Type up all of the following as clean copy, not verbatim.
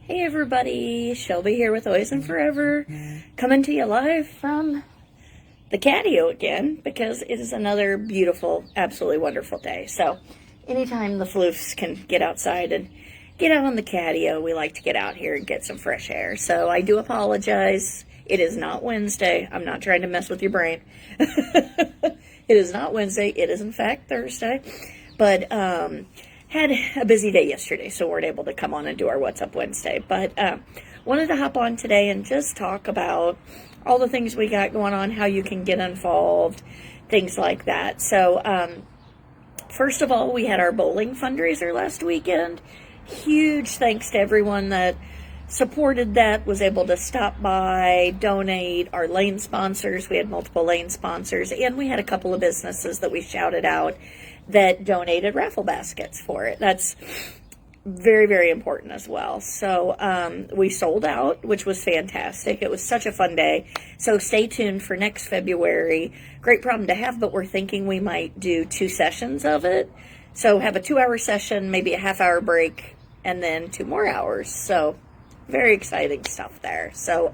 Hey everybody, Shelby here with Always Furever, coming to you live from the catio again because it is another beautiful, absolutely wonderful day. So anytime the fluffs can get outside and get out on the catio, we like to get out here and get some fresh air. So I do apologize. It is not Wednesday. I'm not trying to mess with your brain. It is not Wednesday. It is in fact Thursday. But had a busy day yesterday, so weren't able to come on and do our What's Up Wednesday. But wanted to hop on today and just talk about all the things we got going on, how you can get involved, things like that. So first of all, we had our bowling fundraiser last weekend. Huge thanks to everyone that supported that, was able to stop by, donate. Our lane sponsors, we had multiple lane sponsors, and we had a couple of businesses that we shouted out that donated raffle baskets for it. That's very, very important as well. So we sold out, which was fantastic. It was such a fun day. So stay tuned for next February. Great problem to have, but we're thinking we might do 2 sessions of it. So have a 2-hour session, maybe a half-hour break, and then 2 more hours. So very exciting stuff there. So,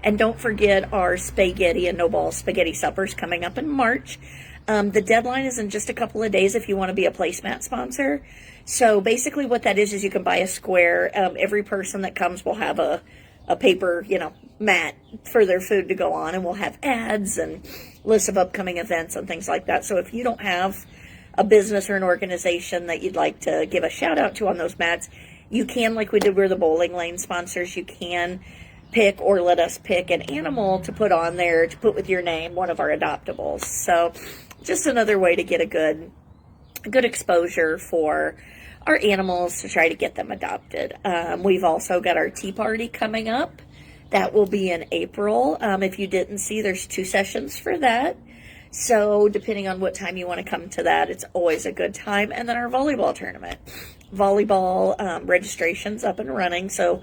and don't forget our spaghetti and no ball spaghetti suppers coming up in March. The deadline is in just a couple of days if you want to be a placemat sponsor. So basically what that is you can buy a square. Every person that comes will have a paper, mat for their food to go on, and we'll have ads and lists of upcoming events and things like that. So if you don't have a business or an organization that you'd like to give a shout out to on those mats, you can, like we did, we're the bowling lane sponsors, you can pick or let us pick an animal to put on there, to put with your name, one of our adoptables. So just another way to get a good exposure for our animals to try to get them adopted. We've also got our tea party coming up. That will be in April. If you didn't see, there's 2 sessions for that. So depending on what time you want to come to that, it's always a good time. And then our volleyball tournament. Volleyball registration's up and running. So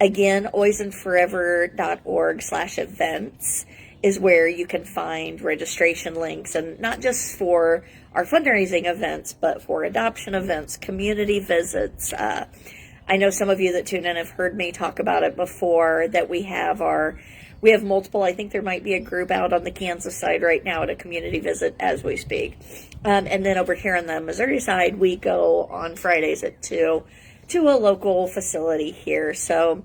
again, alwaysandforever.org/events is where you can find registration links, and not just for our fundraising events, but for adoption events, community visits. I know some of you that tune in have heard me talk about it before, that we have multiple, I think there might be a group out on the Kansas side right now at a community visit as we speak. And then over here on the Missouri side, we go on Fridays at 2 to a local facility here. So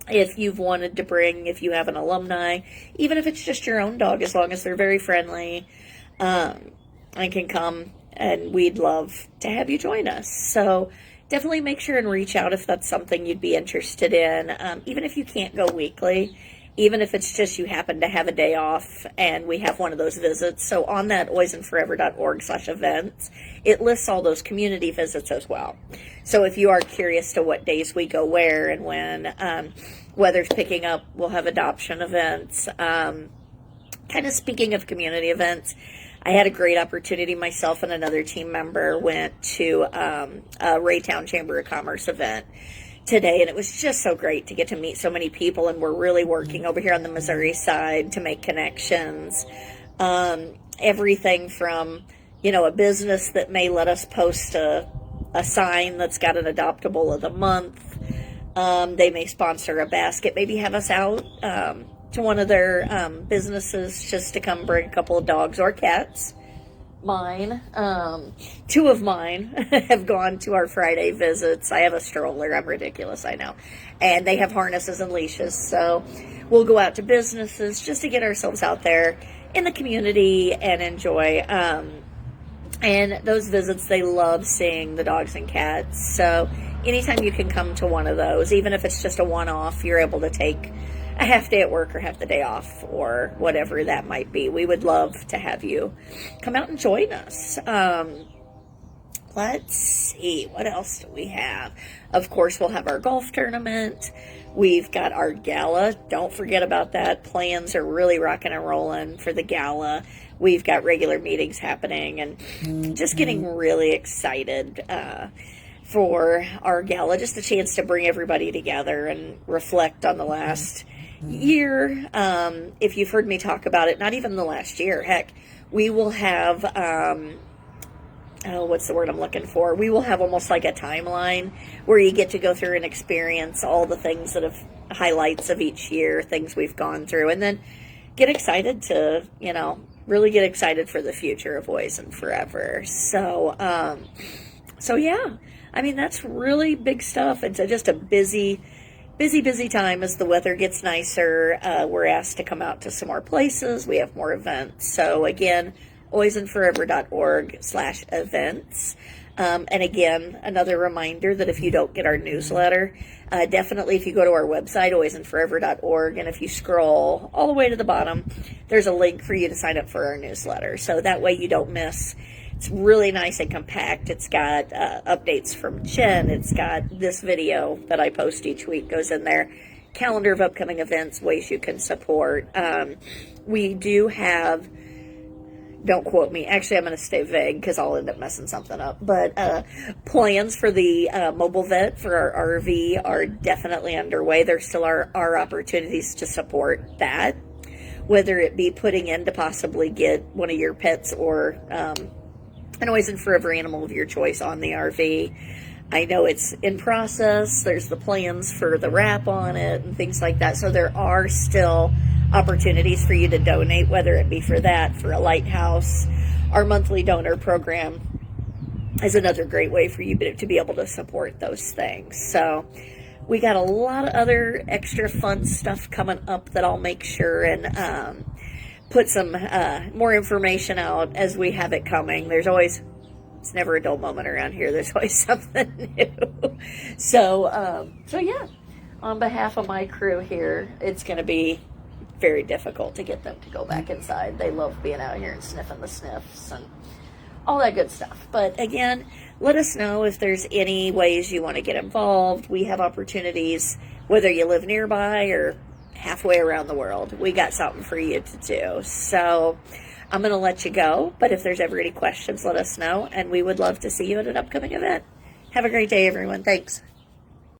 if you've wanted to bring, if you have an alumni, even if it's just your own dog, as long as they're very friendly, and can come, and we'd love to have you join us. So definitely make sure and reach out if that's something you'd be interested in, even if you can't go weekly, even if it's just you happen to have a day off and we have one of those visits. So on that alwaysandforever.org/events, it lists all those community visits as well. So if you are curious to what days we go where and when, weather's picking up, we'll have adoption events. Kind of speaking of community events, I had a great opportunity. Myself and another team member went to a Raytown Chamber of Commerce event today, and it was just so great to get to meet so many people. And we're really working over here on the Missouri side to make connections. Everything from, a business that may let us post a sign that's got an adoptable of the month. They may sponsor a basket, maybe have us out to one of their businesses just to come bring a couple of dogs or cats. Mine, 2 of mine have gone to our Friday visits. I have a stroller. I'm ridiculous, I know. And they have harnesses and leashes. So we'll go out to businesses just to get ourselves out there in the community and enjoy. And those visits, they love seeing the dogs and cats. So anytime you can come to one of those, even if it's just a one-off, you're able to take a half day at work or half the day off or whatever that might be. We would love to have you come out and join us. Let's see, what else do we have? Of course, we'll have our golf tournament. We've got our gala. Don't forget about that. Plans are really rocking and rolling for the gala. We've got regular meetings happening, and just getting really excited for our gala. Just a chance to bring everybody together and reflect on the last year. If you've heard me talk about it, not even the last year, heck, we will have oh, what's the word I'm looking for? We will have almost like a timeline where you get to go through and experience all the things that have highlights of each year, things we've gone through, and then get excited to, really get excited for the future of Always and Forever. So yeah, I mean, that's really big stuff. It's just a busy time as the weather gets nicer. We're asked to come out to some more places. We have more events. So again, alwaysandforever.org/events. And again, another reminder that if you don't get our newsletter, definitely if you go to our website, alwaysandforever.org, and if you scroll all the way to the bottom, there's a link for you to sign up for our newsletter. So that way you don't miss. It's really nice and compact. It's got updates from Jen. It's got this video that I post each week goes in there. Calendar of upcoming events, ways you can support. We do have, don't quote me. Actually, I'm going to stay vague because I'll end up messing something up. But plans for the mobile vet for our RV are definitely underway. There still are opportunities to support that, whether it be putting in to possibly get one of your pets or an Always and Forever animal of your choice on the RV. I know it's in process. There's the plans for the wrap on it and things like that. So there are still opportunities for you to donate, whether it be for that, for a lighthouse. Our monthly donor program is another great way for you to be able to support those things. So we got a lot of other extra fun stuff coming up that I'll make sure and put some more information out as we have it coming. It's never a dull moment around here. There's always something new. So yeah, on behalf of my crew here, it's going to be very difficult to get them to go back inside. They love being out here and sniffing the sniffs and all that good stuff. But again, let us know if there's any ways you want to get involved. We have opportunities, whether you live nearby or halfway around the world. We got something for you to do. So I'm going to let you go, but if there's ever any questions, let us know, and we would love to see you at an upcoming event. Have a great day, everyone. Thanks.